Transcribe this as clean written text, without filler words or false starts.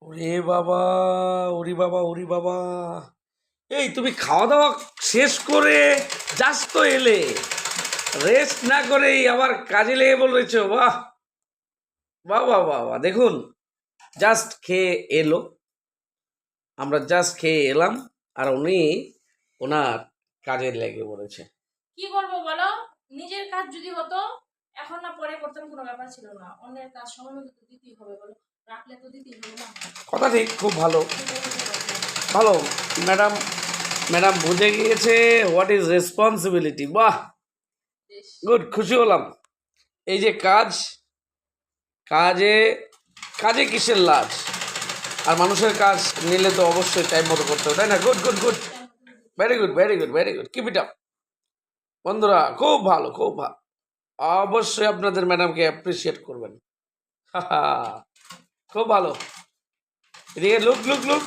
ওরে বাবা, ওরে বাবা, ওরে বাবা! এই তুমি খাওয়া দাওয়া শেষ করে জাস্ট তো এলে, রেস্ট না করেই আবার কাজে লেগে বলেছো। বাহ বাহ বাহ বাহ বাহ! দেখুন, জাস্ট খেয়ে এলো, আমরা জাস্ট খেয়ে এলাম, আর উনি ওনার কাজে লেগে পড়েছে। কি করবো বলো? নিজের কাজ যদি হতো এখন না পরে করতাম, কোনো ব্যাপার ছিল না। অন্যের কাজ সময় মতো তো দিতেই হবে, বলো? রাখলে তো দিতেই হবে না। কথা ঠিক, খুব ভালো। সেটাই হচ্ছে কথা। ভালো। ম্যাডাম, ম্যাডাম বুঝে গিয়েছে হোয়াট ইজ রেসপন্সিবিলিটি। বাহ, বেশ। গুড, খুশি হলাম। এই যে কাজ, কাজে কাজে কিসের লাজ? আর মানুষের কাজ নিলে তো অবশ্যই টাইম মতো করতে হবে, তাই না? গুড গুড গুড, টাইম মতো দিতেই ভেরি হবে। Good very good very good, keep it up. বন্ধুরা, খুব ভালো খুব ভালো। অবশ্যই আপনাদের ম্যাডামকে অ্যাপ্রিসিয়েট করবেন। খুব ভালো। এদিকে লুক লুক লুক,